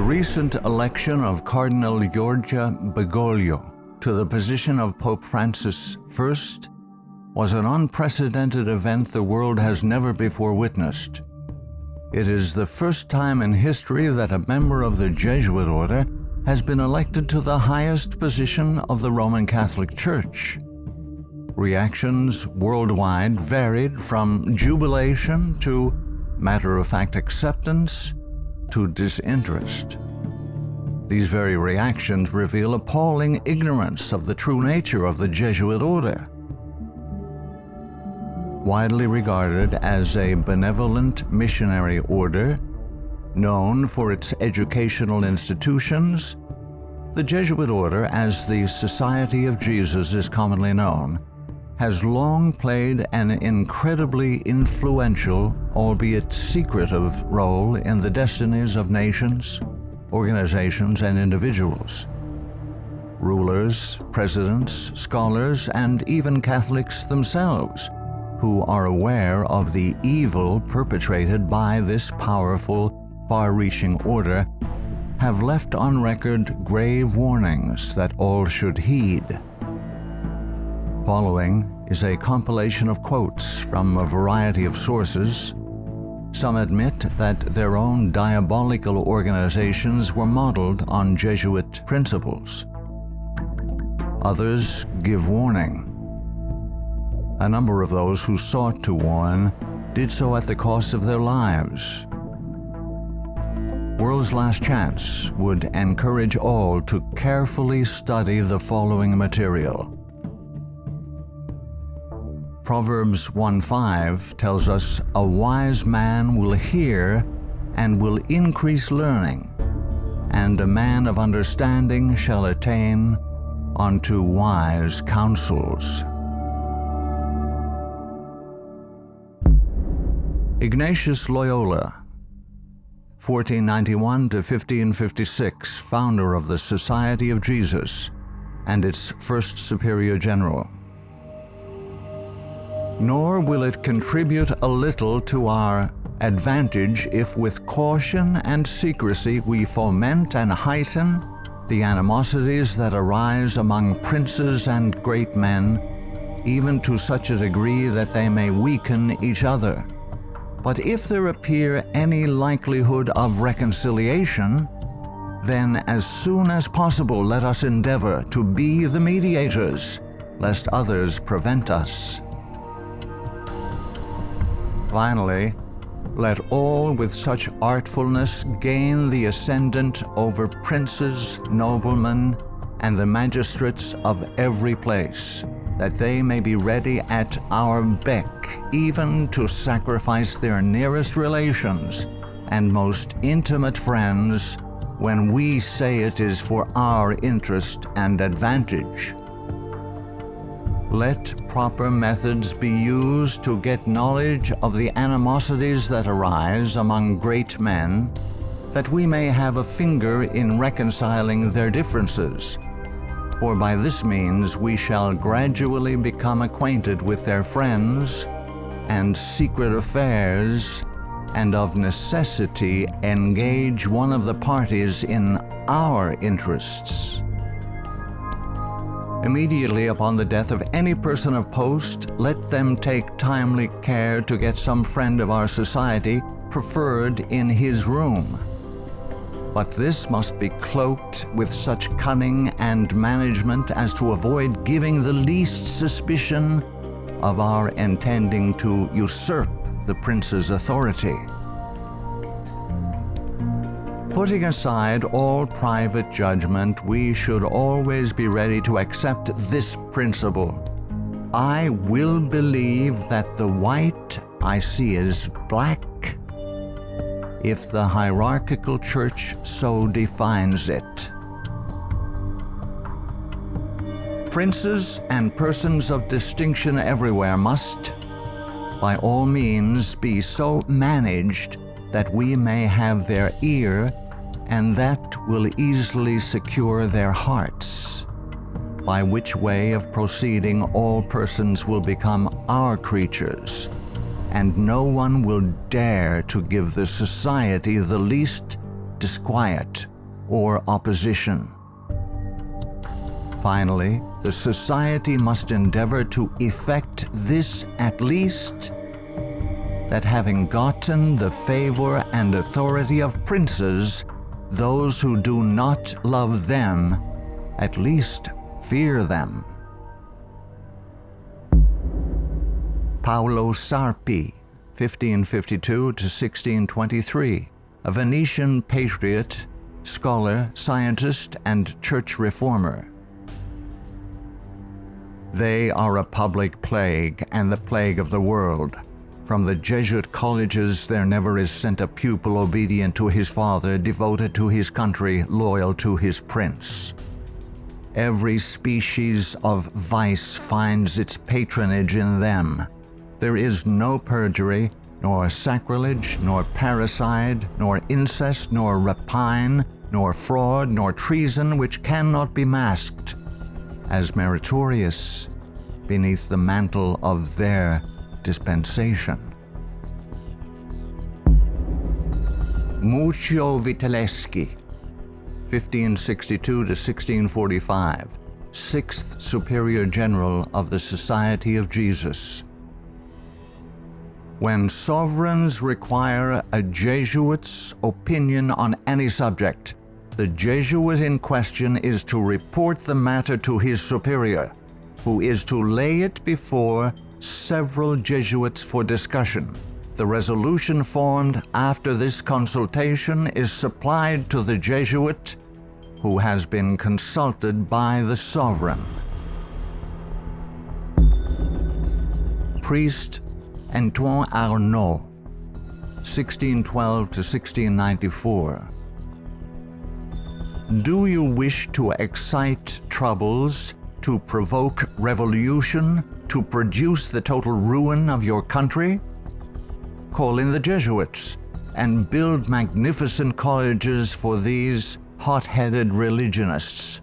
recent election of Cardinal Giorgia Bergoglio to the position of Pope Francis I was an unprecedented event the world has never before witnessed. It is the first time in history that a member of the Jesuit order has been elected to the highest position of the Roman Catholic Church. Reactions worldwide varied from jubilation to matter-of-fact acceptance to disinterest. These very reactions reveal appalling ignorance of the true nature of the Jesuit order. Widely regarded as a benevolent missionary order, known for its educational institutions, the Jesuit order, as the Society of Jesus is commonly known, has long played an incredibly influential, albeit secretive, role in the destinies of nations, organizations, and individuals. Rulers, presidents, scholars, and even Catholics themselves, who are aware of the evil perpetrated by this powerful, far-reaching order, have left on record grave warnings that all should heed. Following is a compilation of quotes from a variety of sources. Some admit that their own diabolical organizations were modeled on Jesuit principles. Others give warning. A number of those who sought to warn did so at the cost of their lives. World's Last Chance would encourage all to carefully study the following material. Proverbs 1:5 tells us, "A wise man will hear and will increase learning, and a man of understanding shall attain unto wise counsels." Ignatius Loyola, 1491 to 1556, founder of the Society of Jesus and its first superior general. Nor will it contribute a little to our advantage if with caution and secrecy we foment and heighten the animosities that arise among princes and great men, even to such a degree that they may weaken each other. But if there appear any likelihood of reconciliation, then as soon as possible let us endeavor to be the mediators, lest others prevent us. Finally, let all with such artfulness gain the ascendant over princes, noblemen, and the magistrates of every place, that they may be ready at our beck even to sacrifice their nearest relations and most intimate friends when we say it is for our interest and advantage. Let proper methods be used to get knowledge of the animosities that arise among great men, that we may have a finger in reconciling their differences. For by this means we shall gradually become acquainted with their friends and secret affairs, and of necessity engage one of the parties in our interests. Immediately upon the death of any person of post, let them take timely care to get some friend of our society preferred in his room. But this must be cloaked with such cunning and management as to avoid giving the least suspicion of our intending to usurp the prince's authority. Putting aside all private judgment, we should always be ready to accept this principle. I will believe that the white I see is black, if the hierarchical church so defines it. Princes and persons of distinction everywhere must, by all means, be so managed that we may have their ear, and that will easily secure their hearts, by which way of proceeding all persons will become our creatures, and no one will dare to give the society the least disquiet or opposition. Finally, the society must endeavor to effect this at least, that having gotten the favor and authority of princes, those who do not love them at least fear them. Paolo Sarpi, 1552 to 1623, a Venetian patriot, scholar, scientist, and church reformer. They are a public plague and the plague of the world. From the Jesuit colleges there never is sent a pupil obedient to his father, devoted to his country, loyal to his prince. Every species of vice finds its patronage in them. There is no perjury, nor sacrilege, nor parricide, nor incest, nor rapine, nor fraud, nor treason which cannot be masked as meritorious beneath the mantle of their dispensation. Muccio Vitelleschi, 1562 to 1645, 6th Superior General of the Society of Jesus. When sovereigns require a Jesuit's opinion on any subject, the Jesuit in question is to report the matter to his superior, who is to lay it before several Jesuits for discussion. The resolution formed after this consultation is supplied to the Jesuit, who has been consulted by the sovereign. Priest Antoine Arnaud, 1612 to 1694. Do you wish to excite troubles, to provoke revolution, to produce the total ruin of your country? Call in the Jesuits and build magnificent colleges for these hot-headed religionists.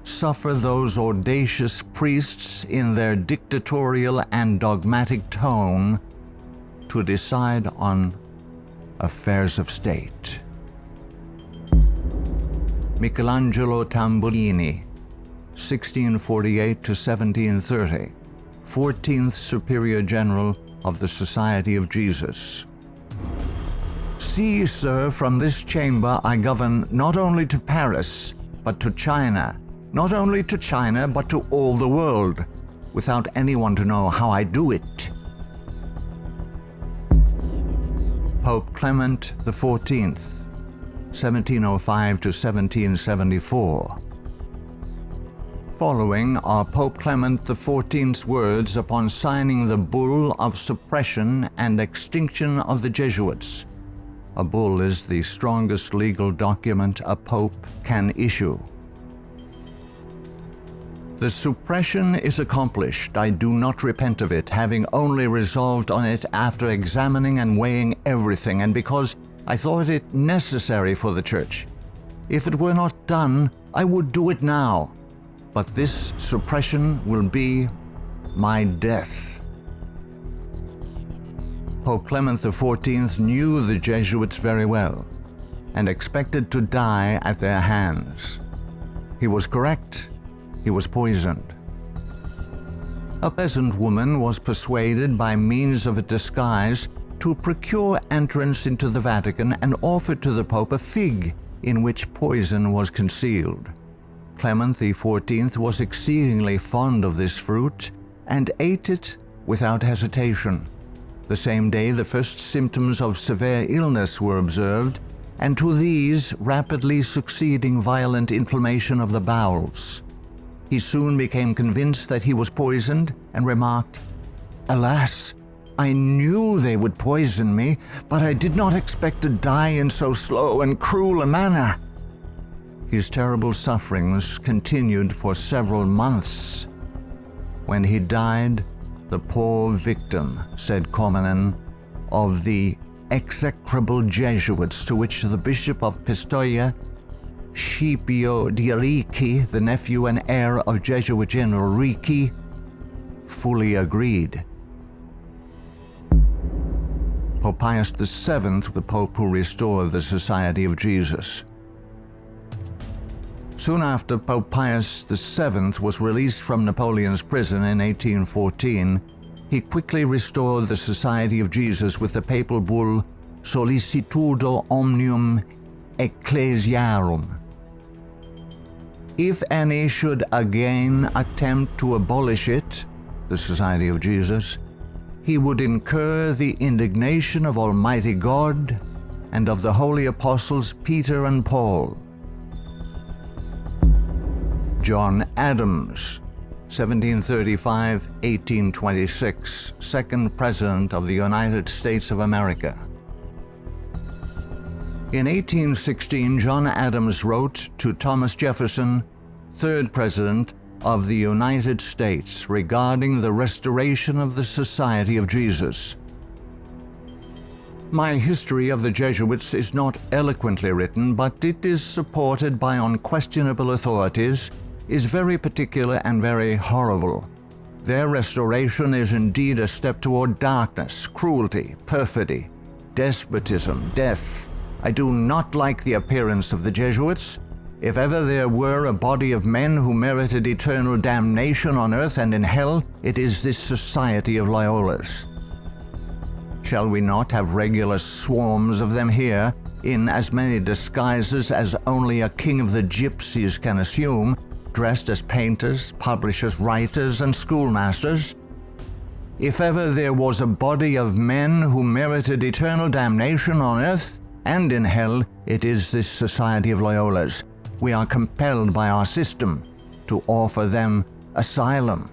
Suffer those audacious priests in their dictatorial and dogmatic tone to decide on affairs of state. Michelangelo Tamburini, 1648 to 1730, 14th Superior General of the Society of Jesus. See, sir, from this chamber I govern not only to Paris, but to China, not only to China, but to all the world, without anyone to know how I do it. Pope Clement XIV, 1705 to 1774. Following are Pope Clement XIV's words upon signing the bull of suppression and extinction of the Jesuits. A bull is the strongest legal document a pope can issue. The suppression is accomplished. I do not repent of it, having only resolved on it after examining and weighing everything, and because I thought it necessary for the Church. If it were not done, I would do it now. But this suppression will be my death. Pope Clement XIV knew the Jesuits very well and expected to die at their hands. He was correct. He was poisoned. A peasant woman was persuaded by means of a disguise to procure entrance into the Vatican and offered to the Pope a fig in which poison was concealed. Clement XIV was exceedingly fond of this fruit and ate it without hesitation. The same day the first symptoms of severe illness were observed, and to these rapidly succeeding violent inflammation of the bowels. He soon became convinced that he was poisoned and remarked, "Alas, I knew they would poison me, but I did not expect to die in so slow and cruel a manner." His terrible sufferings continued for several months. When he died, the poor victim, said Comenon, of the execrable Jesuits to which the Bishop of Pistoia, Scipio di Ricci, the nephew and heir of Jesuit General Ricci, fully agreed. Pope Pius VII, the Pope who restored the Society of Jesus. Soon after Pope Pius VII was released from Napoleon's prison in 1814, he quickly restored the Society of Jesus with the papal bull Sollicitudo Omnium Ecclesiarum. If any should again attempt to abolish it, the Society of Jesus, he would incur the indignation of Almighty God and of the holy apostles Peter and Paul. John Adams, 1735–1826, second President of the United States of America. In 1816, John Adams wrote to Thomas Jefferson, third President of the United States, regarding the restoration of the Society of Jesus. My history of the Jesuits is not eloquently written, but it is supported by unquestionable authorities, is very particular and very horrible. Their restoration is indeed a step toward darkness, cruelty, perfidy, despotism, death. I do not like the appearance of the Jesuits. If ever there were a body of men who merited eternal damnation on earth and in hell, it is this Society of Loyolas. Shall we not have regular swarms of them here, in as many disguises as only a king of the gypsies can assume, dressed as painters, publishers, writers, and schoolmasters? If ever there was a body of men who merited eternal damnation on earth and in hell, it is this Society of Loyolas. We are compelled by our system to offer them asylum.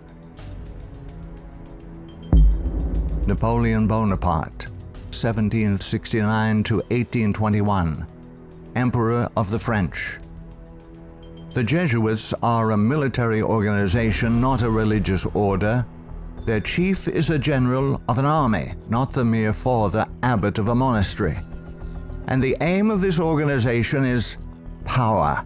Napoleon Bonaparte, 1769–1821, Emperor of the French. The Jesuits are a military organization, not a religious order. Their chief is a general of an army, not the mere father abbot of a monastery. And the aim of this organization is power.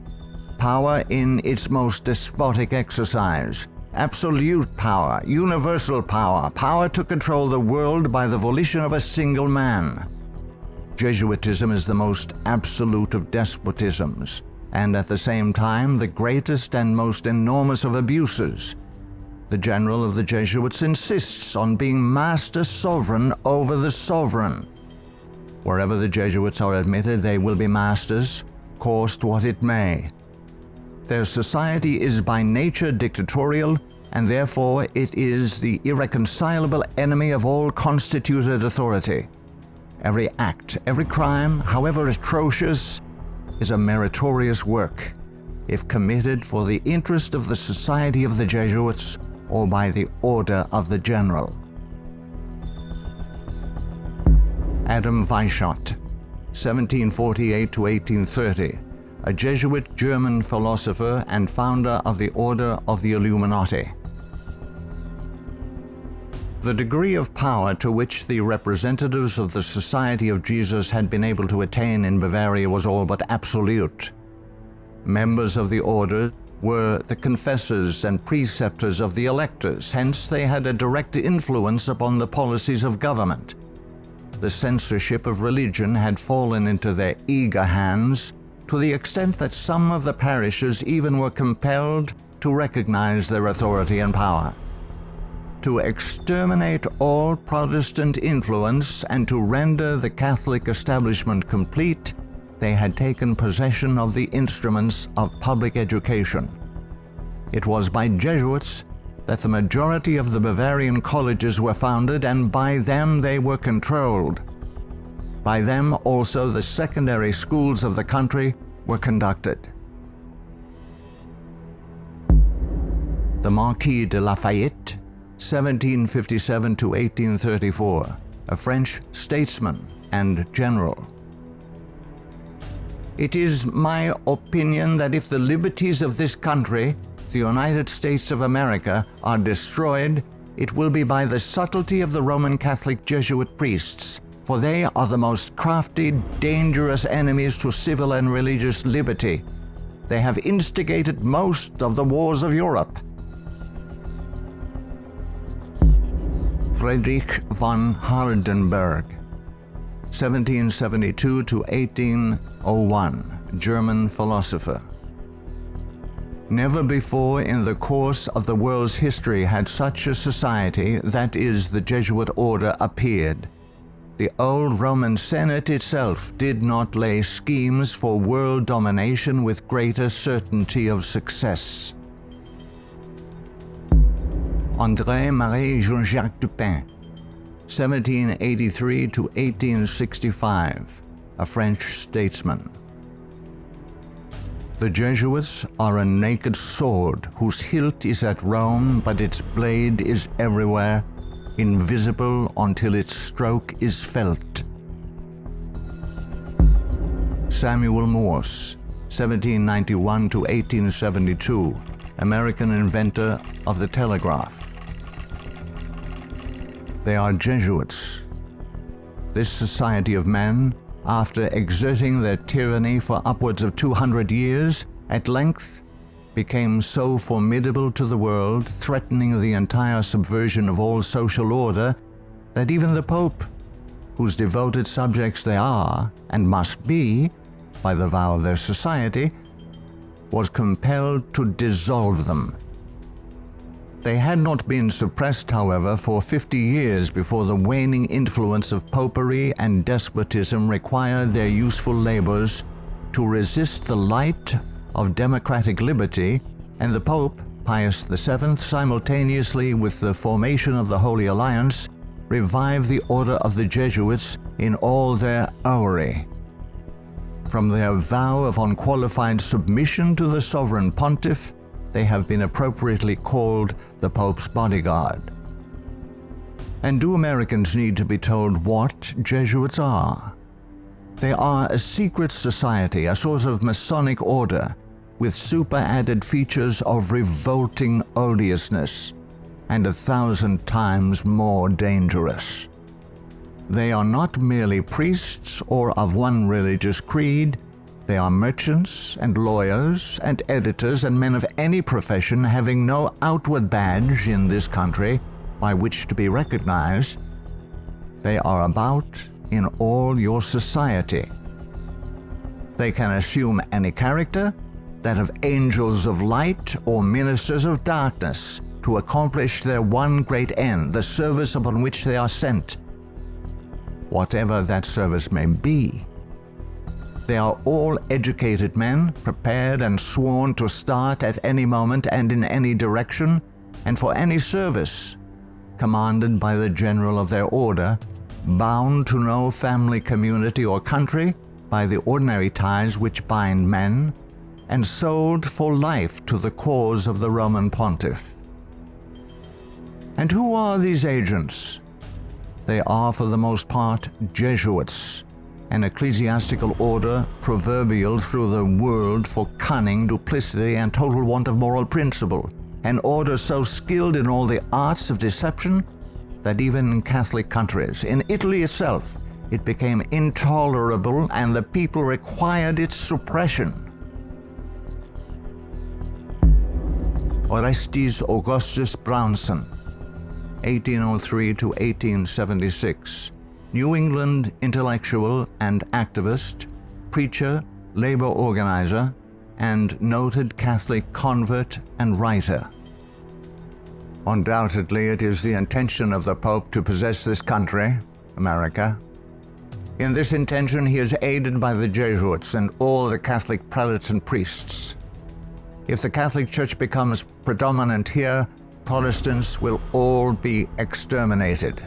Power in its most despotic exercise. Absolute power, universal power, power to control the world by the volition of a single man. Jesuitism is the most absolute of despotisms, and at the same time the greatest and most enormous of abuses. The general of the Jesuits insists on being master sovereign over the sovereign. Wherever the Jesuits are admitted, they will be masters, cost what it may. Their society is by nature dictatorial, and therefore it is the irreconcilable enemy of all constituted authority. Every act, every crime, however atrocious, is a meritorious work, if committed for the interest of the Society of the Jesuits or by the order of the general. Adam Weishaupt, 1748–1830, a Jesuit German philosopher and founder of the Order of the Illuminati. The degree of power to which the representatives of the Society of Jesus had been able to attain in Bavaria was all but absolute. Members of the order were the confessors and preceptors of the electors, hence they had a direct influence upon the policies of government. The censorship of religion had fallen into their eager hands, to the extent that some of the parishes even were compelled to recognize their authority and power. To exterminate all Protestant influence and to render the Catholic establishment complete, they had taken possession of the instruments of public education. It was by Jesuits that the majority of the Bavarian colleges were founded, and by them they were controlled. By them also the secondary schools of the country were conducted. The Marquis de Lafayette, 1757–1834, a French statesman and general. It is my opinion that if the liberties of this country, the United States of America, are destroyed, it will be by the subtlety of the Roman Catholic Jesuit priests, for they are the most crafty, dangerous enemies to civil and religious liberty. They have instigated most of the wars of Europe. Friedrich von Hardenberg, 1772–1801, German philosopher. Never before in the course of the world's history had such a society, that is, the Jesuit order, appeared. The old Roman Senate itself did not lay schemes for world domination with greater certainty of success. André-Marie Jean-Jacques Dupin, 1783 to 1865, a French statesman. The Jesuits are a naked sword whose hilt is at Rome, but its blade is everywhere, invisible until its stroke is felt. Samuel Morse, 1791 to 1872, American inventor of the telegraph. They are Jesuits. This society of men, after exerting their tyranny for upwards of 200 years, at length became so formidable to the world, threatening the entire subversion of all social order, that even the Pope, whose devoted subjects they are, and must be, by the vow of their society, was compelled to dissolve them. They had not been suppressed, however, for 50 years before the waning influence of popery and despotism required their useful labors to resist the light of democratic liberty, and the Pope, Pius VII, simultaneously with the formation of the Holy Alliance, revived the order of the Jesuits in all their aureory. From their vow of unqualified submission to the sovereign pontiff, they have been appropriately called the Pope's bodyguard. And do Americans need to be told what Jesuits are? They are a secret society, a sort of Masonic order, with super-added features of revolting odiousness, and 1,000 times more dangerous. They are not merely priests or of one religious creed. They are merchants and lawyers and editors and men of any profession having no outward badge in this country by which to be recognized. They are about in all your society. They can assume any character, that of angels of light or ministers of darkness, to accomplish their one great end, the service upon which they are sent, whatever that service may be. They are all educated men, prepared and sworn to start at any moment and in any direction, and for any service, commanded by the general of their order, bound to no family, community, or country by the ordinary ties which bind men, and sold for life to the cause of the Roman pontiff. And who are these agents? They are for the most part Jesuits, an ecclesiastical order proverbial through the world for cunning, duplicity, and total want of moral principle, an order so skilled in all the arts of deception that even in Catholic countries, in Italy itself, it became intolerable and the people required its suppression. Orestes Augustus Brownson, 1803 to 1876, New England intellectual and activist, preacher, labor organizer, and noted Catholic convert and writer. Undoubtedly, it is the intention of the Pope to possess this country, America. In this intention, he is aided by the Jesuits and all the Catholic prelates and priests. If the Catholic Church becomes predominant here, Protestants will all be exterminated.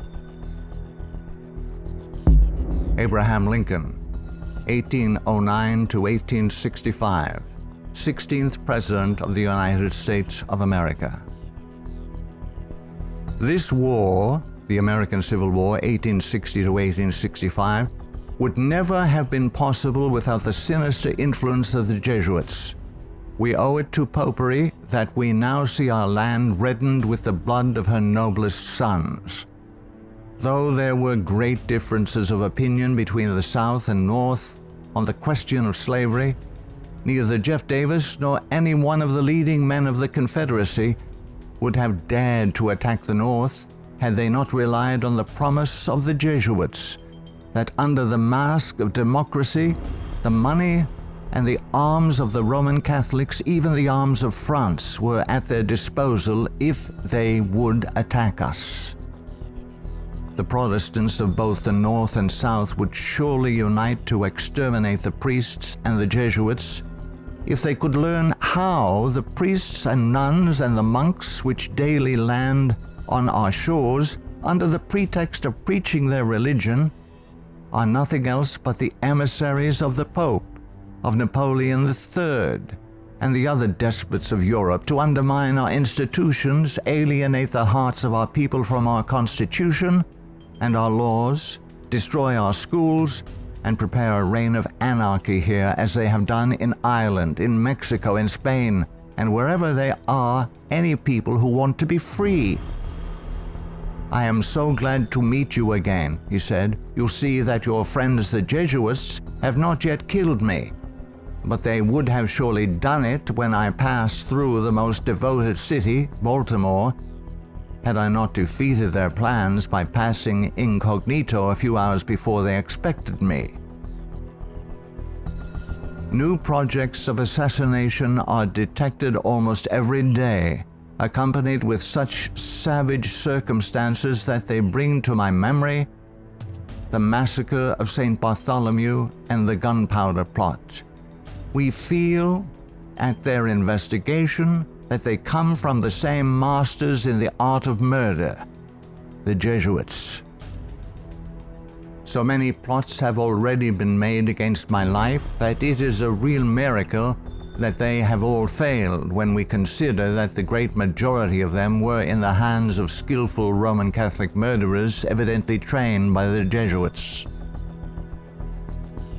Abraham Lincoln, 1809 to 1865, 16th President of the United States of America. This war, the American Civil War, 1860 to 1865, would never have been possible without the sinister influence of the Jesuits. We owe it to popery that we now see our land reddened with the blood of her noblest sons. Though there were great differences of opinion between the South and North on the question of slavery, neither Jeff Davis nor any one of the leading men of the Confederacy would have dared to attack the North had they not relied on the promise of the Jesuits that under the mask of democracy, the money and the arms of the Roman Catholics, even the arms of France, were at their disposal if they would attack us. The Protestants of both the North and South would surely unite to exterminate the priests and the Jesuits if they could learn how the priests and nuns and the monks which daily land on our shores under the pretext of preaching their religion are nothing else but the emissaries of the Pope, of Napoleon III, and the other despots of Europe to undermine our institutions, alienate the hearts of our people from our Constitution and our laws, destroy our schools, and prepare a reign of anarchy here as they have done in Ireland, in Mexico, in Spain, and wherever there are any people who want to be free. I am so glad to meet you again, he said. You'll see that your friends the Jesuits have not yet killed me, but they would have surely done it when I passed through the most devoted city, Baltimore, had I not defeated their plans by passing incognito a few hours before they expected me. New projects of assassination are detected almost every day, accompanied with such savage circumstances that they bring to my memory the massacre of St. Bartholomew and the gunpowder plot. We feel, at their investigation, that they come from the same masters in the art of murder, the Jesuits. So many plots have already been made against my life that it is a real miracle that they have all failed when we consider that the great majority of them were in the hands of skillful Roman Catholic murderers evidently trained by the Jesuits.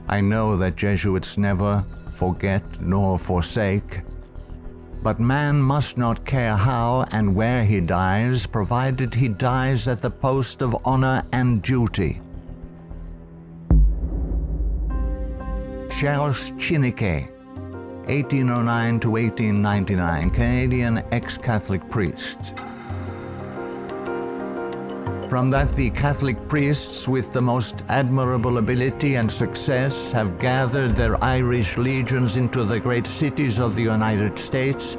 I know that Jesuits never forget nor forsake, but man must not care how and where he dies, provided he dies at the post of honor and duty. Charles Chineke, 1809 to 1899, Canadian ex-Catholic priest. From that the Catholic priests with the most admirable ability and success have gathered their Irish legions into the great cities of the United States,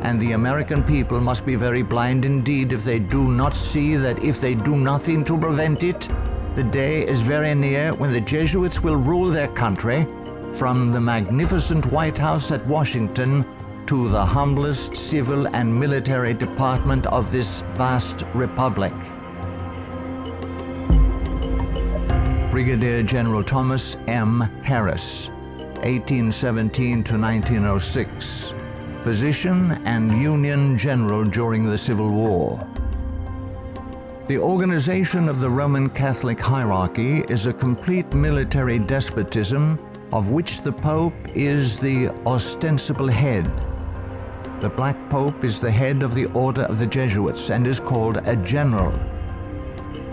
and the American people must be very blind indeed if they do not see that if they do nothing to prevent it, the day is very near when the Jesuits will rule their country, from the magnificent White House at Washington to the humblest civil and military department of this vast republic. Brigadier General Thomas M. Harris, 1817 to 1906, physician and Union General during the Civil War. The organization of the Roman Catholic hierarchy is a complete military despotism of which the Pope is the ostensible head. The Black Pope is the head of the Order of the Jesuits and is called a general.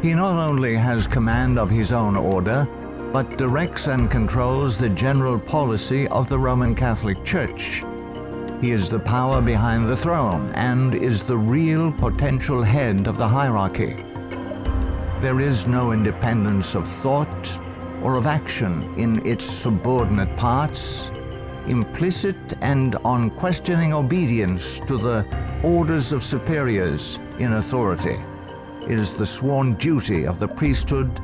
He not only has command of his own order, but directs and controls the general policy of the Roman Catholic Church. He is the power behind the throne and is the real potential head of the hierarchy. There is no independence of thought or of action in its subordinate parts, implicit and unquestioning obedience to the orders of superiors in authority. It is the sworn duty of the priesthood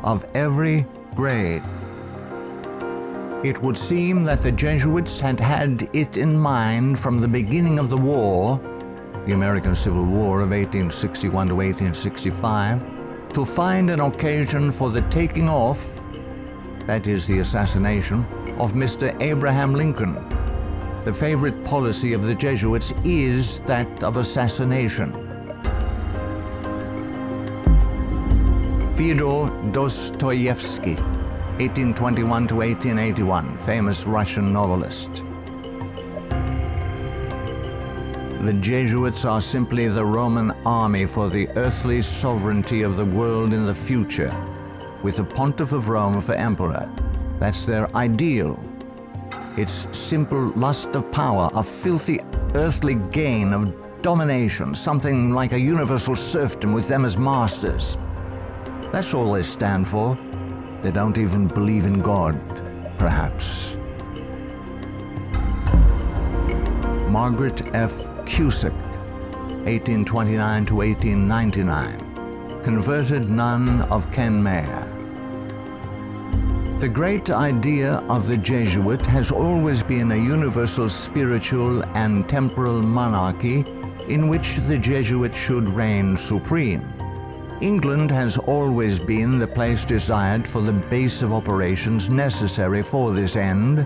of every grade. It would seem that the Jesuits had had it in mind from the beginning of the war, the American Civil War of 1861 to 1865, to find an occasion for the taking off, that is the assassination, of Mr. Abraham Lincoln. The favorite policy of the Jesuits is that of assassination. Fyodor Dostoevsky, 1821 to 1881, famous Russian novelist. The Jesuits are simply the Roman army for the earthly sovereignty of the world in the future, with the Pontiff of Rome for emperor. That's their ideal. It's simple lust of power, of filthy earthly gain, of domination, something like a universal serfdom with them as masters. That's all they stand for. They don't even believe in God, perhaps. Margaret F. Cusick, 1829 to 1899, converted nun of Kenmare. The great idea of the Jesuit has always been a universal spiritual and temporal monarchy in which the Jesuit should reign supreme. England has always been the place desired for the base of operations necessary for this end.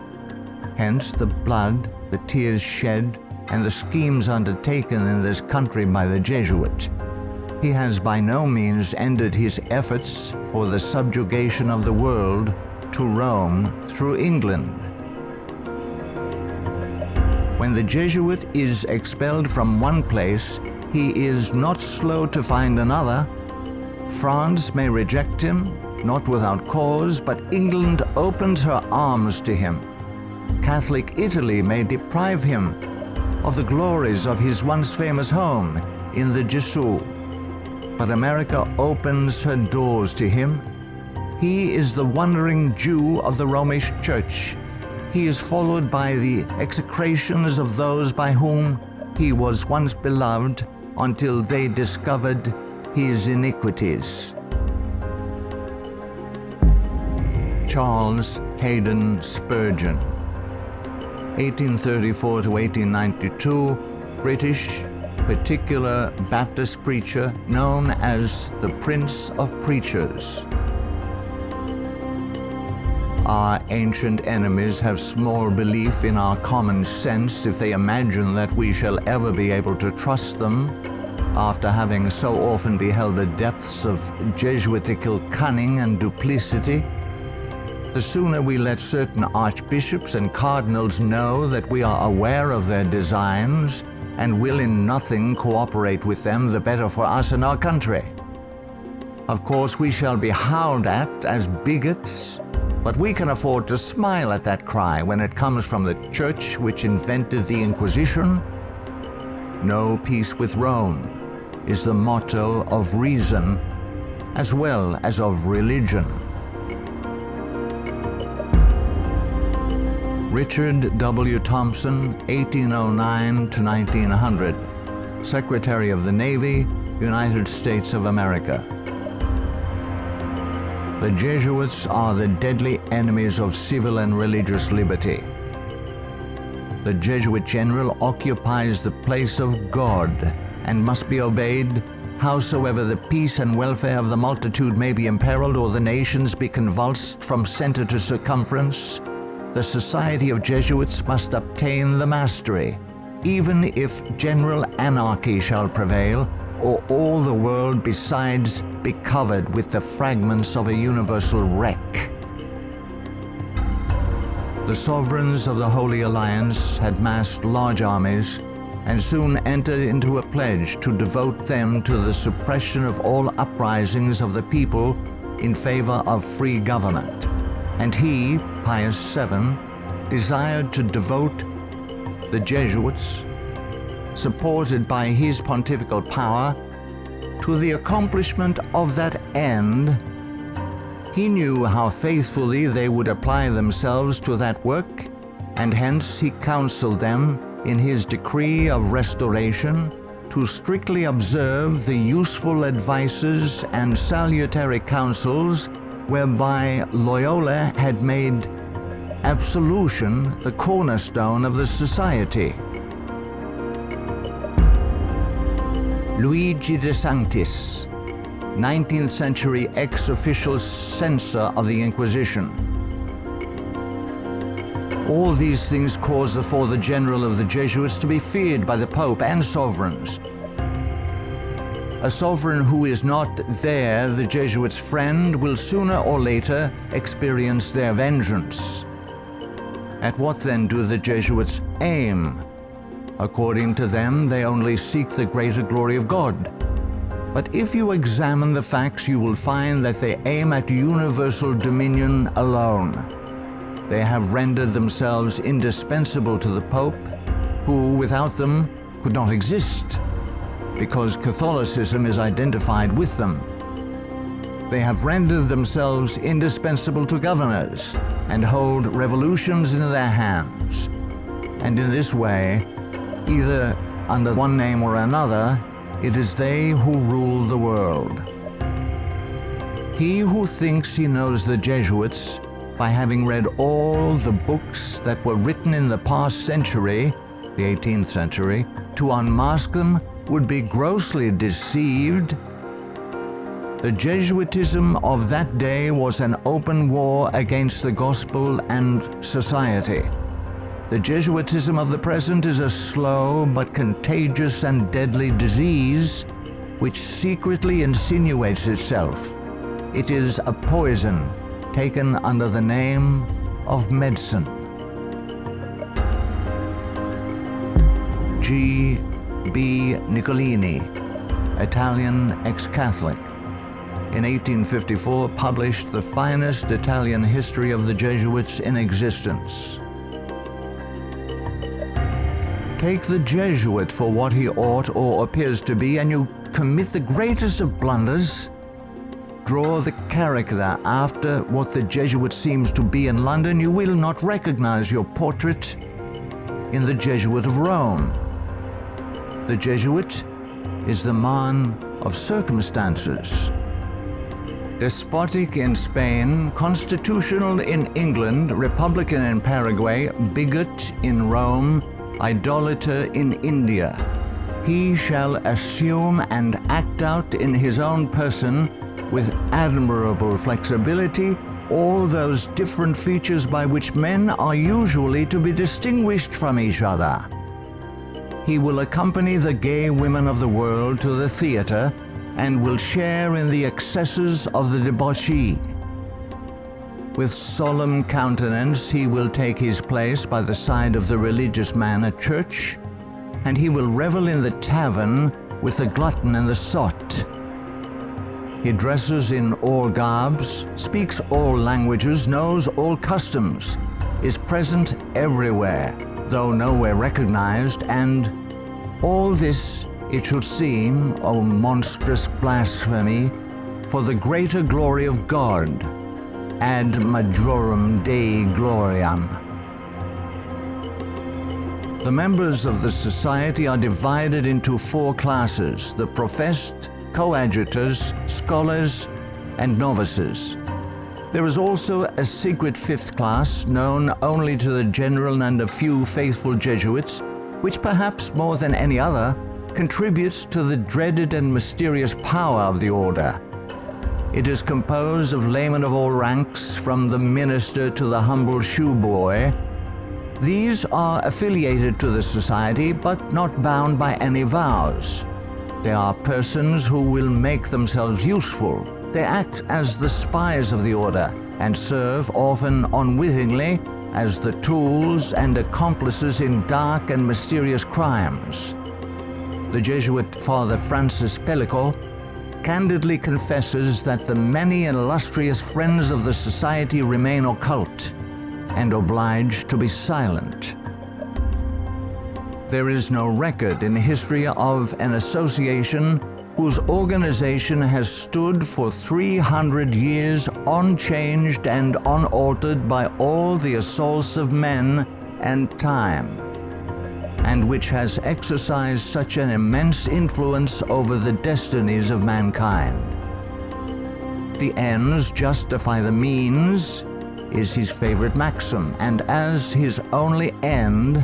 Hence the blood, the tears shed, and the schemes undertaken in this country by the Jesuit. He has by no means ended his efforts for the subjugation of the world to Rome through England. When the Jesuit is expelled from one place, he is not slow to find another. France may reject him, not without cause, but England opens her arms to him. Catholic Italy may deprive him of the glories of his once famous home in the Gesù, but America opens her doors to him. He is the wandering Jew of the Romish Church. He is followed by the execrations of those by whom he was once beloved until they discovered his iniquities. Charles Haddon Spurgeon, 1834 to 1892, British, particular Baptist preacher known as the Prince of Preachers. Our ancient enemies have small belief in our common sense if they imagine that we shall ever be able to trust them, after having so often beheld the depths of Jesuitical cunning and duplicity. The sooner we let certain archbishops and cardinals know that we are aware of their designs and will in nothing cooperate with them, the better for us and our country. Of course, we shall be howled at as bigots, but we can afford to smile at that cry when it comes from the church which invented the Inquisition. No peace with Rome is the motto of reason as well as of religion. Richard W. Thompson, 1809 to 1900, Secretary of the Navy, United States of America. The Jesuits are the deadly enemies of civil and religious liberty. The Jesuit general occupies the place of God and must be obeyed, howsoever the peace and welfare of the multitude may be imperiled or the nations be convulsed from center to circumference. The society of Jesuits must obtain the mastery, even if general anarchy shall prevail, or all the world besides be covered with the fragments of a universal wreck. The sovereigns of the Holy Alliance had massed large armies and soon entered into a pledge to devote them to the suppression of all uprisings of the people in favor of free government. And he, Pius VII, desired to devote the Jesuits, supported by his pontifical power, to the accomplishment of that end. He knew how faithfully they would apply themselves to that work, and hence he counseled them in his decree of restoration to strictly observe the useful advices and salutary counsels whereby Loyola had made absolution the cornerstone of the society. Luigi de Sanctis, 19th century ex-official censor of the Inquisition. All these things cause the Father General of the Jesuits to be feared by the Pope and sovereigns. A sovereign who is not there, the Jesuits' friend, will sooner or later experience their vengeance. At what then do the Jesuits aim? According to them, they only seek the greater glory of God. But if you examine the facts, you will find that they aim at universal dominion alone. They have rendered themselves indispensable to the Pope, who without them could not exist, because Catholicism is identified with them. They have rendered themselves indispensable to governors and hold revolutions in their hands. And in this way, Either under one name or another, it is they who rule the world. He who thinks he knows the Jesuits by having read all the books that were written in the past century, the 18th century, to unmask them would be grossly deceived. The Jesuitism of that day was an open war against the gospel and society. The Jesuitism of the present is a slow but contagious and deadly disease which secretly insinuates itself. It is a poison taken under the name of medicine. G. B. Nicolini, Italian ex-Catholic, in 1854 published the finest Italian history of the Jesuits in existence. Take the Jesuit for what he ought or appears to be, and you commit the greatest of blunders. Draw the character after what the Jesuit seems to be in London, you will not recognize your portrait in the Jesuit of Rome. The Jesuit is the man of circumstances. Despotic in Spain, constitutional in England, republican in Paraguay, bigot in Rome, idolater in India. He shall assume and act out in his own person, with admirable flexibility, all those different features by which men are usually to be distinguished from each other. He will accompany the gay women of the world to the theater and will share in the excesses of the debauchee. With solemn countenance he will take his place by the side of the religious man at church, and he will revel in the tavern with the glutton and the sot. He dresses in all garbs, speaks all languages, knows all customs, is present everywhere, though nowhere recognized, and all this, it should seem, O monstrous blasphemy, for the greater glory of God, ad majorem Dei gloriam. The members of the society are divided into four classes: the professed, coadjutors, scholars, and novices. There is also a secret fifth class, known only to the general and a few faithful Jesuits, which perhaps more than any other contributes to the dreaded and mysterious power of the order. It is composed of laymen of all ranks, from the minister to the humble shoeboy. These are affiliated to the society, but not bound by any vows. They are persons who will make themselves useful. They act as the spies of the order and serve, often unwittingly, as the tools and accomplices in dark and mysterious crimes. The Jesuit Father Francis Pellico candidly confesses that the many and illustrious friends of the society remain occult and obliged to be silent. There is no record in history of an association whose organization has stood for 300 years unchanged and unaltered by all the assaults of men and time, and which has exercised such an immense influence over the destinies of mankind. The ends justify the means is his favorite maxim, and as his only end,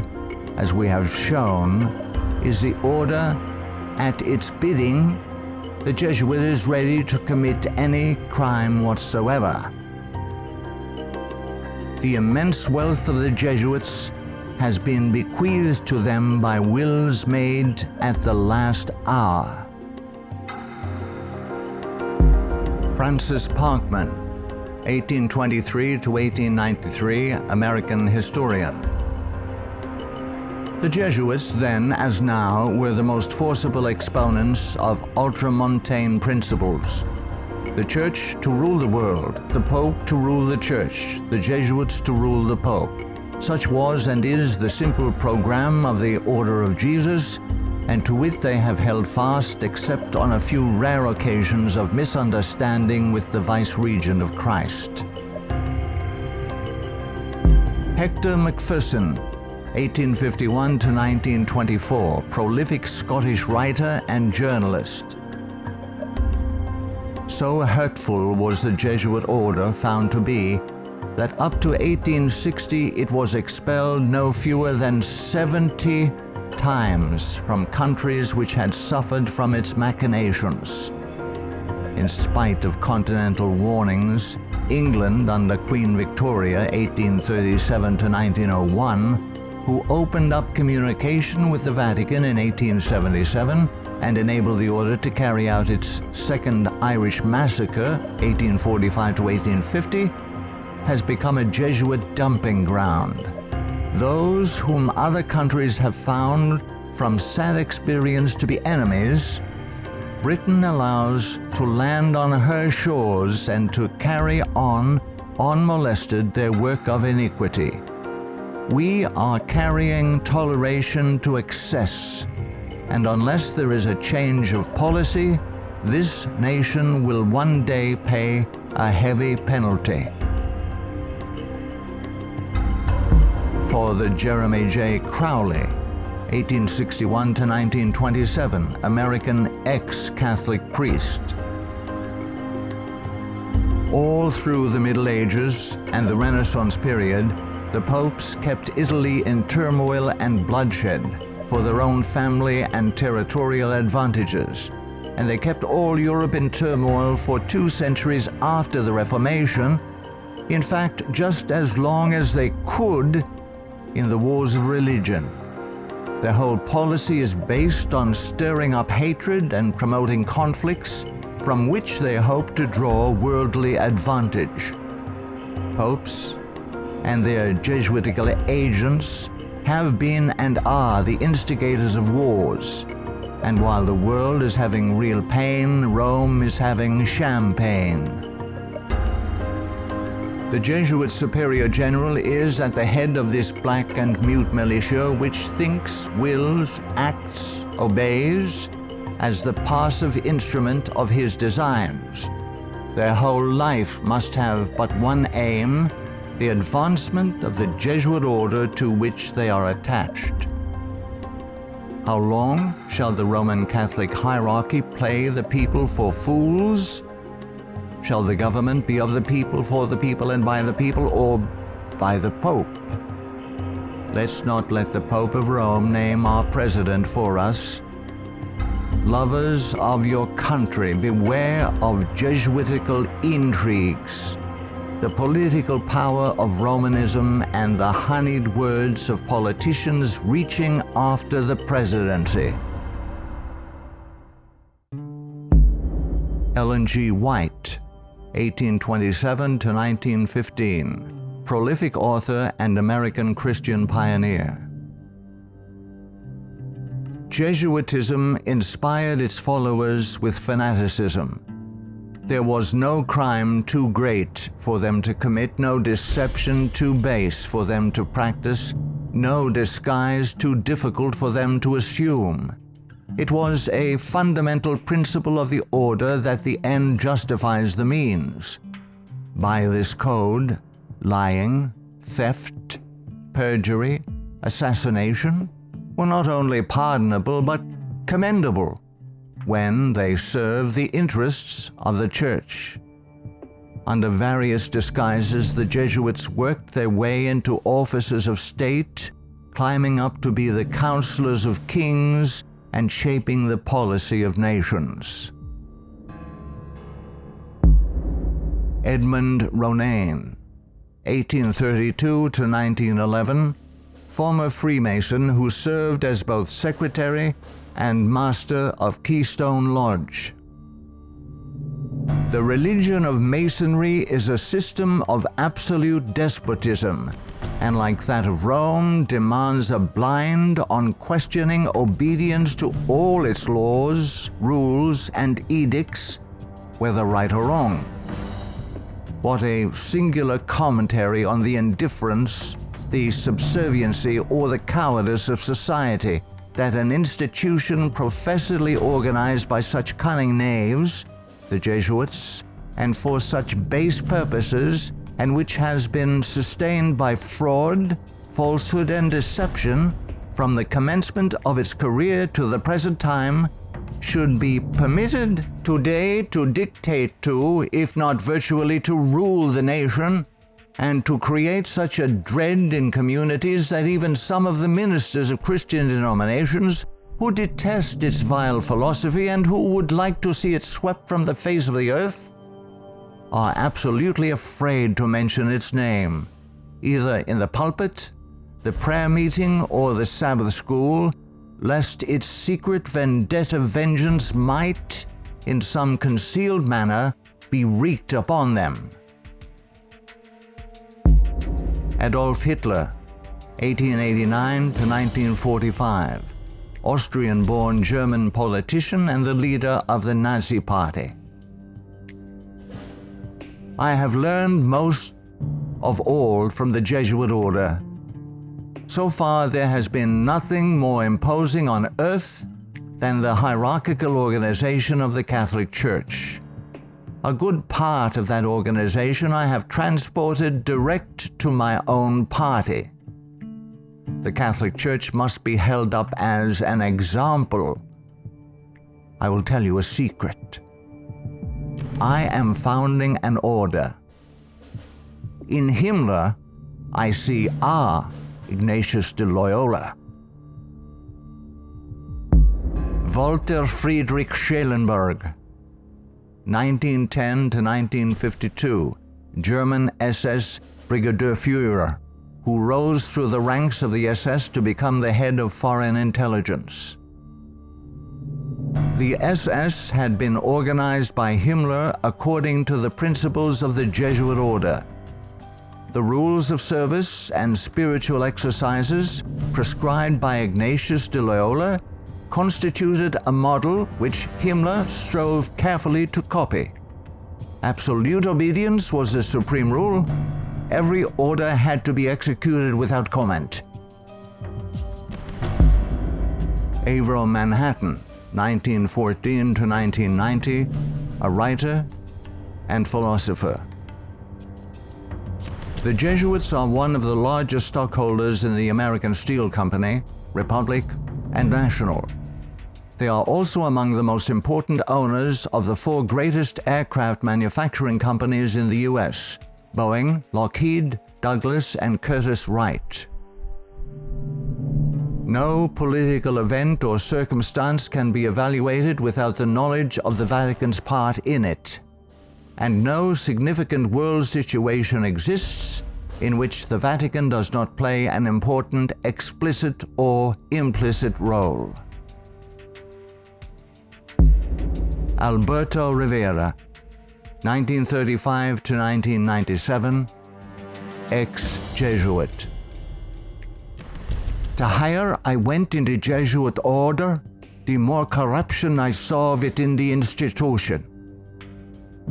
as we have shown, is the order, at its bidding, the Jesuit is ready to commit any crime whatsoever. The immense wealth of the Jesuits has been bequeathed to them by wills made at the last hour. Francis Parkman, 1823 to 1893, American historian. The Jesuits, then as now, were the most forcible exponents of ultramontane principles. The Church to rule the world, the Pope to rule the Church, the Jesuits to rule the Pope. Such was and is the simple program of the Order of Jesus, and to it they have held fast, except on a few rare occasions of misunderstanding with the vice-regent of Christ. Hector Macpherson, 1851 to 1924, prolific Scottish writer and journalist. So hurtful was the Jesuit order found to be that up to 1860 it was expelled no fewer than 70 times from countries which had suffered from its machinations. In spite of continental warnings, England under Queen Victoria 1837 to 1901, who opened up communication with the Vatican in 1877 and enabled the order to carry out its Second Irish Massacre 1845 to 1850, has become a Jesuit dumping ground. Those whom other countries have found from sad experience to be enemies, Britain allows to land on her shores and to carry on, unmolested, their work of iniquity. We are carrying toleration to excess, and unless there is a change of policy, this nation will one day pay a heavy penalty. Father Jeremy J. Crowley, 1861 to 1927, American ex-Catholic priest. All through the Middle Ages and the Renaissance period, the popes kept Italy in turmoil and bloodshed for their own family and territorial advantages, and they kept all Europe in turmoil for 2 centuries after the Reformation, in fact, just as long as they could in the wars of religion. Their whole policy is based on stirring up hatred and promoting conflicts from which they hope to draw worldly advantage. Popes and their Jesuitical agents have been and are the instigators of wars, and while the world is having real pain, Rome is having champagne. The Jesuit Superior General is at the head of this black and mute militia which thinks, wills, acts, obeys as the passive instrument of his designs. Their whole life must have but one aim, the advancement of the Jesuit order to which they are attached. How long shall the Roman Catholic hierarchy play the people for fools? Shall the government be of the people, for the people, and by the people, or by the Pope? Let's not let the Pope of Rome name our president for us. Lovers of your country, beware of Jesuitical intrigues, the political power of Romanism, and the honeyed words of politicians reaching after the presidency. Ellen G. White, 1827 to 1915, prolific author and American Christian pioneer. Jesuitism inspired its followers with fanaticism. There was no crime too great for them to commit, no deception too base for them to practice, no disguise too difficult for them to assume. It was a fundamental principle of the order that the end justifies the means. By this code, lying, theft, perjury, assassination were not only pardonable but commendable when they serve the interests of the Church. Under various disguises, the Jesuits worked their way into offices of state, climbing up to be the counselors of kings and shaping the policy of nations. Edmund Ronan, 1832 to 1911, former Freemason who served as both secretary and master of Keystone Lodge. The religion of Masonry is a system of absolute despotism, and like that of Rome, demands a blind, unquestioning obedience to all its laws, rules, and edicts, whether right or wrong. What a singular commentary on the indifference, the subserviency, or the cowardice of society, that an institution professedly organized by such cunning knaves, the Jesuits, and for such base purposes, and which has been sustained by fraud, falsehood and deception from the commencement of its career to the present time should be permitted today to dictate to, if not virtually to rule the nation, and to create such a dread in communities that even some of the ministers of Christian denominations who detest its vile philosophy and who would like to see it swept from the face of the earth are absolutely afraid to mention its name, either in the pulpit, the prayer meeting, or the Sabbath school, lest its secret vendetta vengeance might, in some concealed manner, be wreaked upon them. Adolf Hitler, 1889 to 1945, Austrian-born German politician and the leader of the Nazi Party. I have learned most of all from the Jesuit order. So far, there has been nothing more imposing on earth than the hierarchical organization of the Catholic Church. A good part of that organization I have transported direct to my own party. The Catholic Church must be held up as an example. I will tell you a secret. I am founding an order. In Himmler, I see our Ignatius de Loyola. Walter Friedrich Schellenberg, 1910 to 1952, German SS Brigadier Führer, who rose through the ranks of the SS to become the head of foreign intelligence. The SS had been organized by Himmler according to the principles of the Jesuit order. The rules of service and spiritual exercises prescribed by Ignatius de Loyola constituted a model which Himmler strove carefully to copy. Absolute obedience was the supreme rule. Every order had to be executed without comment. Avro Manhattan, 1914 to 1990, a writer and philosopher. The Jesuits are one of the largest stockholders in the American Steel Company, Republic, and National. They are also among the most important owners of the 4 greatest aircraft manufacturing companies in the U.S., Boeing, Lockheed, Douglas, and Curtiss-Wright. No political event or circumstance can be evaluated without the knowledge of the Vatican's part in it, and no significant world situation exists in which the Vatican does not play an important explicit or implicit role. Alberto Rivera, 1935 to 1997, ex-Jesuit. The higher I went in the Jesuit order, the more corruption I saw within the institution.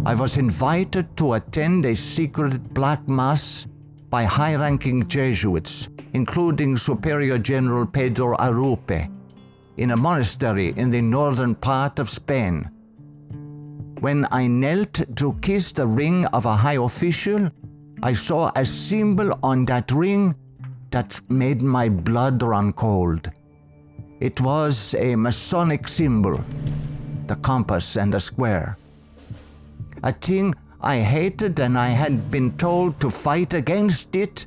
I was invited to attend a secret black mass by high-ranking Jesuits, including Superior General Pedro Arrupe, in a monastery in the northern part of Spain. When I knelt to kiss the ring of a high official, I saw a symbol on that ring that made my blood run cold. It was a Masonic symbol, the compass and the square. A thing I hated, and I had been told to fight against it.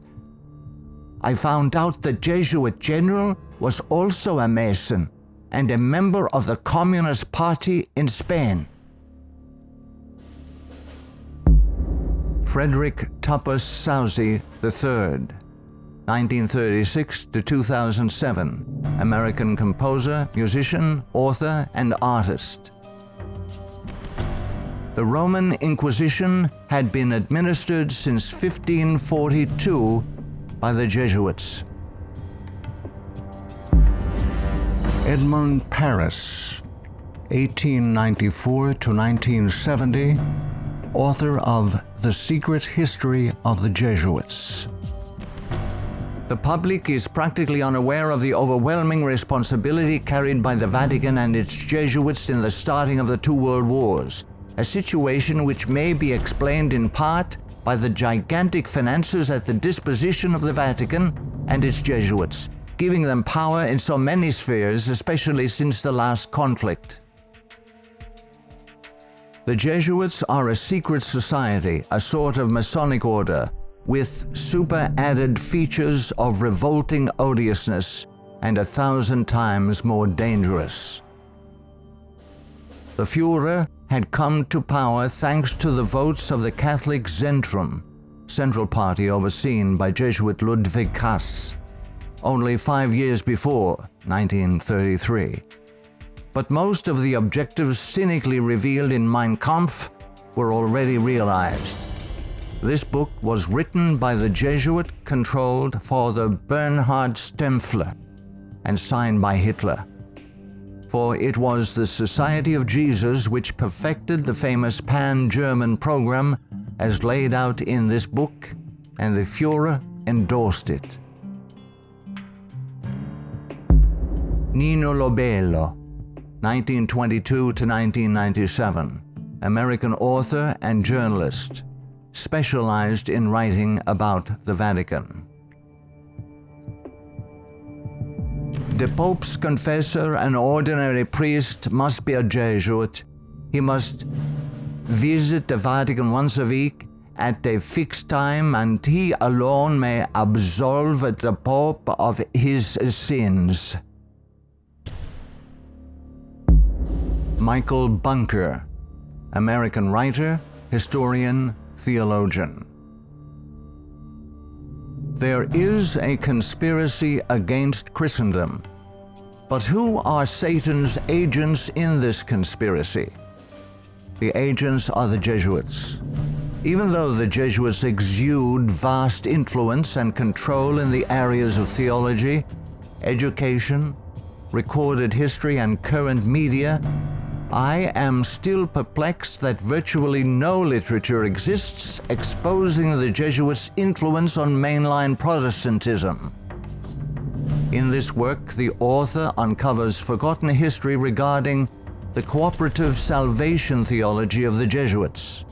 I found out the Jesuit general was also a Mason and a member of the Communist Party in Spain. Frederick Tupper Southey III, 1936 to 2007, American composer, musician, author, and artist. The Roman Inquisition had been administered since 1542 by the Jesuits. Edmund Paris, 1894 to 1970, author of The Secret History of the Jesuits. The public is practically unaware of the overwhelming responsibility carried by the Vatican and its Jesuits in the starting of the 2 world wars, a situation which may be explained in part by the gigantic finances at the disposition of the Vatican and its Jesuits, giving them power in so many spheres, especially since the last conflict. The Jesuits are a secret society, a sort of Masonic order, with super-added features of revolting odiousness and 1,000 times more dangerous. The Führer had come to power thanks to the votes of the Catholic Zentrum, Central Party overseen by Jesuit Ludwig Kass, only 5 years before, 1933. But most of the objectives cynically revealed in Mein Kampf were already realized. This book was written by the Jesuit-controlled Father Bernhard Stempfler and signed by Hitler. For it was the Society of Jesus which perfected the famous Pan-German program as laid out in this book, and the Führer endorsed it. Nino Lobello, 1922 to 1997, American author and journalist, specialized in writing about the Vatican. The Pope's confessor, an ordinary priest, must be a Jesuit. He must visit the Vatican once a week at a fixed time, and he alone may absolve the Pope of his sins. Michael Bunker, American writer, historian, theologian. There is a conspiracy against Christendom, but who are Satan's agents in this conspiracy? The agents are the Jesuits. Even though the Jesuits exude vast influence and control in the areas of theology, education, recorded history, and current media, I am still perplexed that virtually no literature exists exposing the Jesuits' influence on mainline Protestantism. In this work, the author uncovers forgotten history regarding the cooperative salvation theology of the Jesuits.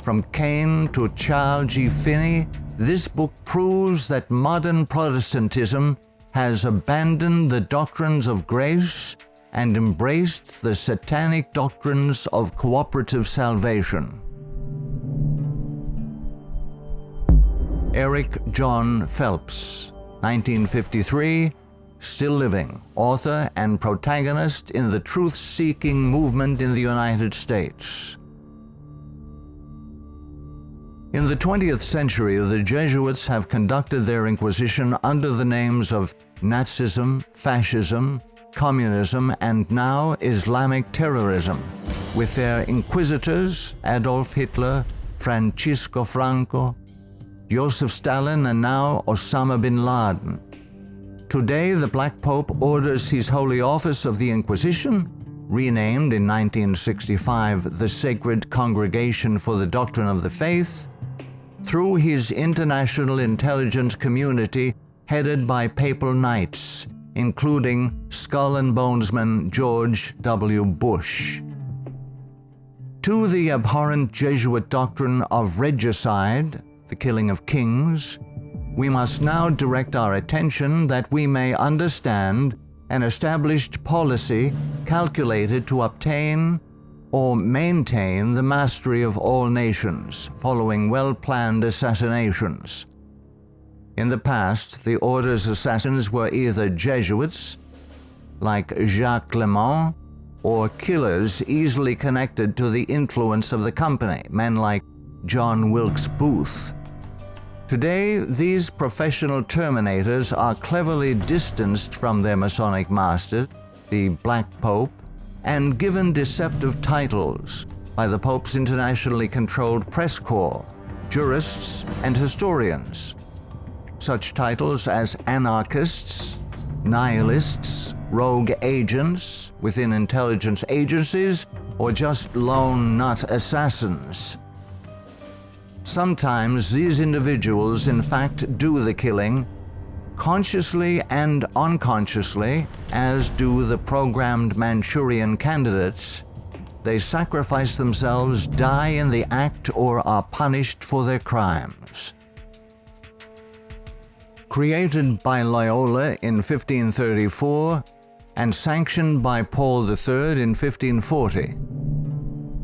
From Cain to Charles G. Finney, this book proves that modern Protestantism has abandoned the doctrines of grace and embraced the satanic doctrines of cooperative salvation. Eric John Phelps, 1953, still living, author and protagonist in the truth-seeking movement in the United States. In the 20th century, the Jesuits have conducted their inquisition under the names of Nazism, fascism, communism, and now Islamic terrorism, with their inquisitors Adolf Hitler, Francisco Franco, Joseph Stalin, and now Osama bin Laden. Today, the Black Pope orders his Holy Office of the Inquisition, renamed in 1965 the Sacred Congregation for the Doctrine of the Faith, through his international intelligence community headed by papal knights, including Skull and Bonesman George W. Bush. To the abhorrent Jesuit doctrine of regicide, the killing of kings, we must now direct our attention that we may understand an established policy calculated to obtain or maintain the mastery of all nations following well-planned assassinations. In the past, the order's assassins were either Jesuits, like Jacques Clement, or killers easily connected to the influence of the company, men like John Wilkes Booth. Today, these professional terminators are cleverly distanced from their Masonic master, the Black Pope, and given deceptive titles by the Pope's internationally controlled press corps, jurists, and historians. Such titles as anarchists, nihilists, rogue agents within intelligence agencies, or just lone nut assassins. Sometimes these individuals in fact do the killing, consciously and unconsciously, as do the programmed Manchurian candidates. They sacrifice themselves, die in the act, or are punished for their crimes. created by Loyola in 1534 and sanctioned by Paul III in 1540.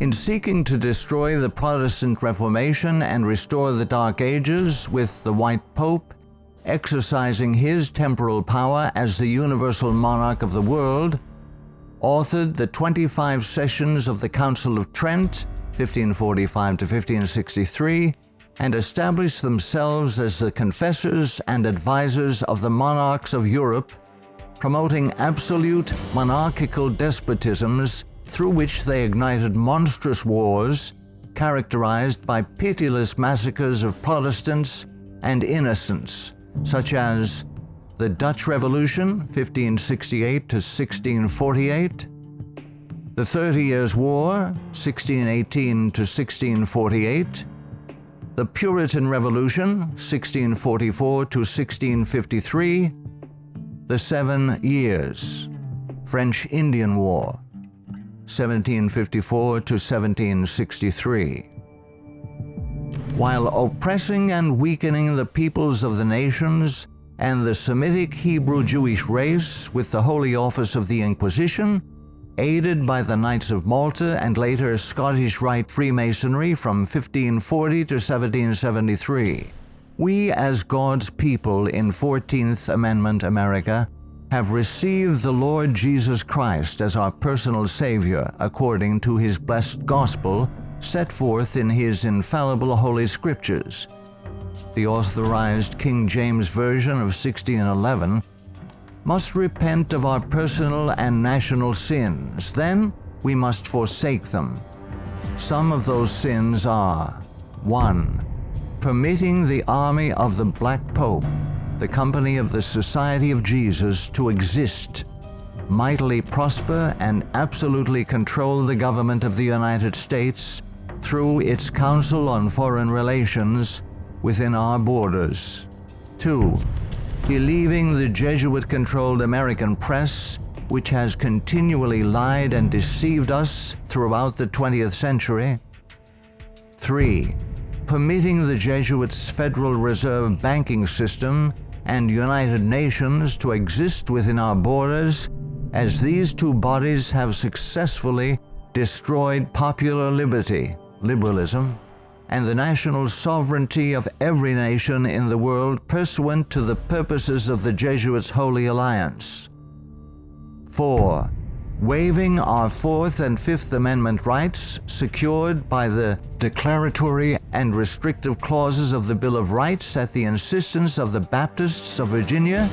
In seeking to destroy the Protestant Reformation and restore the Dark Ages with the White Pope, exercising his temporal power as the universal monarch of the world, authored the 25 sessions of the Council of Trent, 1545 to 1563, and established themselves as the confessors and advisors of the monarchs of Europe, promoting absolute monarchical despotisms through which they ignited monstrous wars characterized by pitiless massacres of Protestants and innocents, such as the Dutch Revolution, 1568 to 1648, the 30 Years' War, 1618 to 1648, the Puritan Revolution, 1644 to 1653, the 7 Years, French Indian War, 1754 to 1763. While oppressing and weakening the peoples of the nations and the Semitic Hebrew Jewish race with the Holy Office of the Inquisition, aided by the Knights of Malta and later Scottish Rite Freemasonry from 1540 to 1773, we as God's people in 14th Amendment America have received the Lord Jesus Christ as our personal Savior according to His blessed gospel set forth in His infallible Holy Scriptures. The authorized King James Version of 1611 must repent of our personal and national sins. Then we must forsake them. Some of those sins are: 1. Permitting the army of the Black Pope, the company of the Society of Jesus, to exist, mightily prosper, and absolutely control the government of the United States through its Council on Foreign Relations within our borders. 2. Believing the Jesuit-controlled American press, which has continually lied and deceived us throughout the 20th century. 3. Permitting the Jesuits' Federal Reserve banking system and United Nations to exist within our borders, as these two bodies have successfully destroyed popular liberty, liberalism, and the national sovereignty of every nation in the world pursuant to the purposes of the Jesuits' Holy Alliance. 4. Waiving our Fourth and Fifth Amendment rights secured by the declaratory and restrictive clauses of the Bill of Rights at the insistence of the Baptists of Virginia,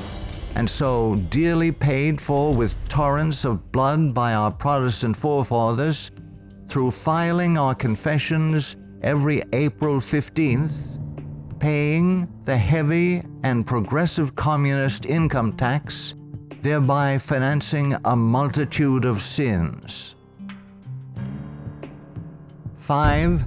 and so dearly paid for with torrents of blood by our Protestant forefathers, through filing our confessions every April 15th, paying the heavy and progressive communist income tax, thereby financing a multitude of sins. 5.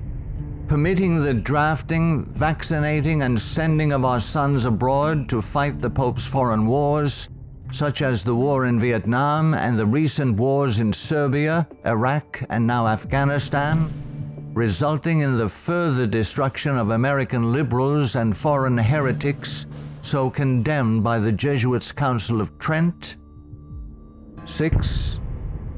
Permitting the drafting, vaccinating, and sending of our sons abroad to fight the Pope's foreign wars, such as the war in Vietnam and the recent wars in Serbia, Iraq, and now Afghanistan, resulting in the further destruction of American liberals and foreign heretics so condemned by the Jesuits' Council of Trent. 6.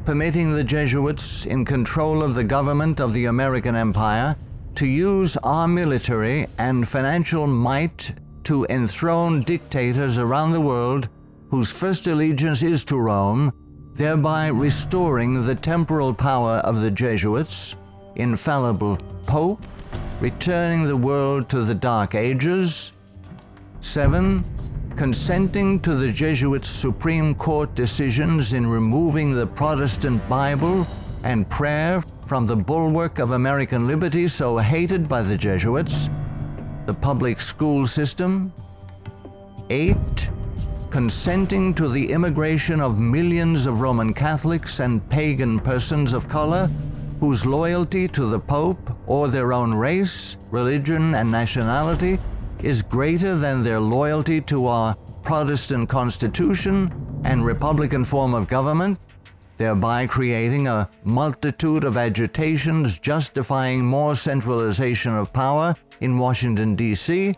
Permitting the Jesuits in control of the government of the American Empire to use our military and financial might to enthrone dictators around the world whose first allegiance is to Rome, thereby restoring the temporal power of the Jesuits, infallible Pope, returning the world to the Dark Ages. 7. Consenting to the Jesuits' Supreme Court decisions in removing the Protestant Bible and prayer from the bulwark of American liberty so hated by the Jesuits, the public school system. 8. Consenting to the immigration of millions of Roman Catholics and pagan persons of color whose loyalty to the Pope or their own race, religion, and nationality is greater than their loyalty to our Protestant Constitution and Republican form of government, thereby creating a multitude of agitations justifying more centralization of power in Washington, D.C.,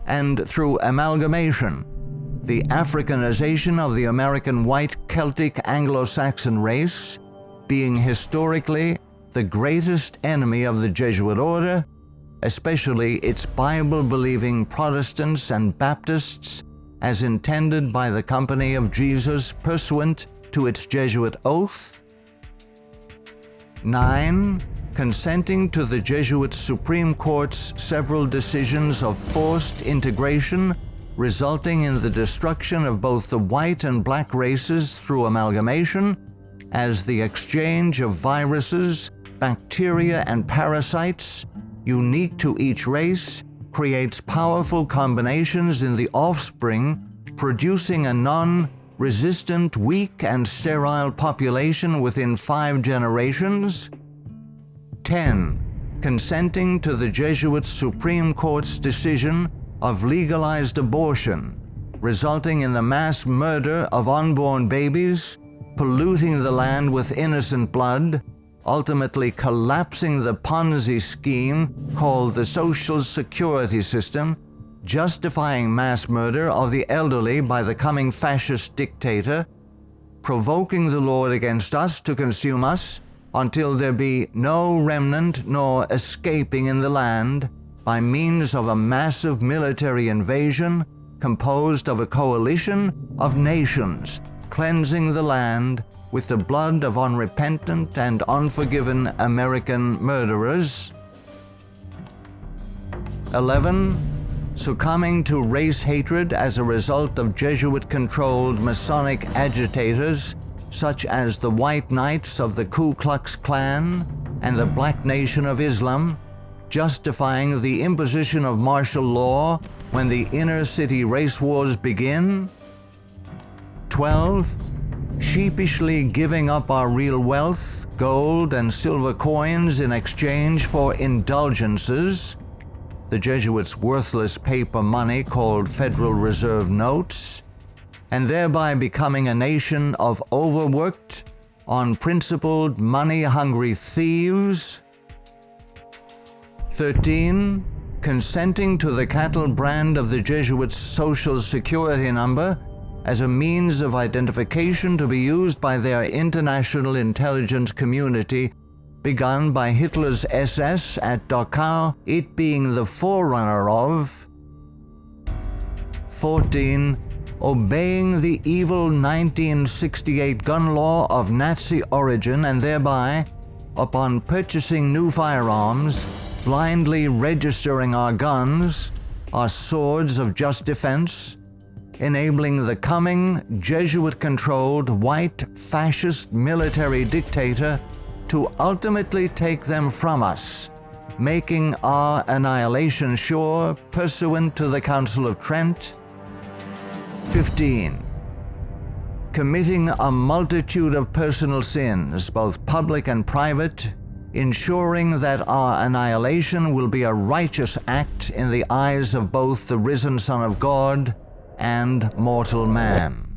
and through amalgamation, the Africanization of the American white Celtic Anglo-Saxon race being historically the greatest enemy of the Jesuit order, especially its Bible-believing Protestants and Baptists, as intended by the Company of Jesus pursuant to its Jesuit oath. 9. Consenting to the Jesuit Supreme Court's several decisions of forced integration, resulting in the destruction of both the white and black races through amalgamation, as the exchange of viruses, bacteria, and parasites, unique to each race, creates powerful combinations in the offspring, producing a non-resistant, weak, and sterile population within 5 generations. 10. Consenting to the Jesuit Supreme Court's decision of legalized abortion, resulting in the mass murder of unborn babies, polluting the land with innocent blood, ultimately collapsing the Ponzi scheme called the Social Security system, justifying mass murder of the elderly by the coming fascist dictator, provoking the Lord against us to consume us until there be no remnant nor escaping in the land, by means of a massive military invasion composed of a coalition of nations, cleansing the land with the blood of unrepentant and unforgiven American murderers. 11. Succumbing to race hatred as a result of Jesuit-controlled Masonic agitators such as the White Knights of the Ku Klux Klan and the Black Nation of Islam, justifying the imposition of martial law when the inner-city race wars begin. 12. Sheepishly giving up our real wealth, gold and silver coins in exchange for indulgences, the Jesuits' worthless paper money called Federal Reserve notes, and thereby becoming a nation of overworked, unprincipled, money-hungry thieves. 13. Consenting to the cattle brand of the Jesuits' Social Security number as a means of identification to be used by their international intelligence community, begun by Hitler's SS at Dachau, it being the forerunner of. 14. Obeying the evil 1968 gun law of Nazi origin and thereby, upon purchasing new firearms, blindly registering our guns, our swords of just defense, enabling the coming Jesuit-controlled white fascist military dictator to ultimately take them from us, making our annihilation sure pursuant to the Council of Trent. 15. Committing a multitude of personal sins, both public and private, ensuring that our annihilation will be a righteous act in the eyes of both the risen Son of God and mortal man.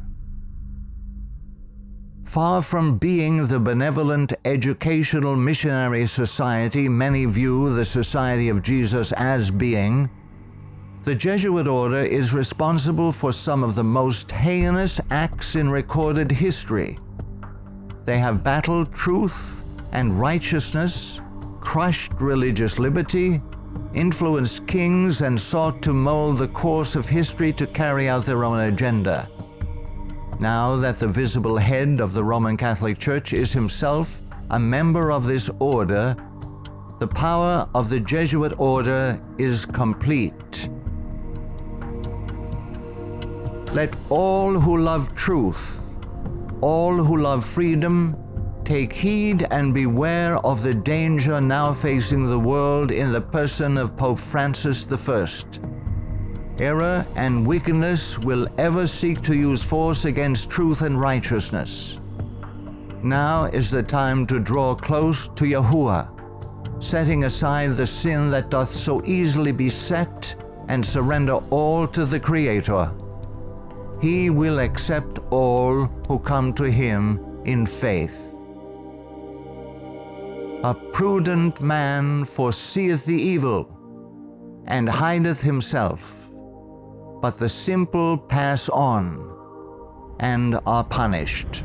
Far from being the benevolent educational missionary society many view the Society of Jesus as being, the Jesuit order is responsible for some of the most heinous acts in recorded history. They have battled truth and righteousness, crushed religious liberty, influenced kings, and sought to mold the course of history to carry out their own agenda. Now that the visible head of the Roman Catholic Church is himself a member of this order, the power of the Jesuit order is complete. Let all who love truth, all who love freedom, take heed and beware of the danger now facing the world in the person of Pope Francis I. Error and wickedness will ever seek to use force against truth and righteousness. Now is the time to draw close to Yahuwah, setting aside the sin that doth so easily beset, and surrender all to the Creator. He will accept all who come to him in faith. A prudent man foreseeth the evil, and hideth himself, but the simple pass on and are punished.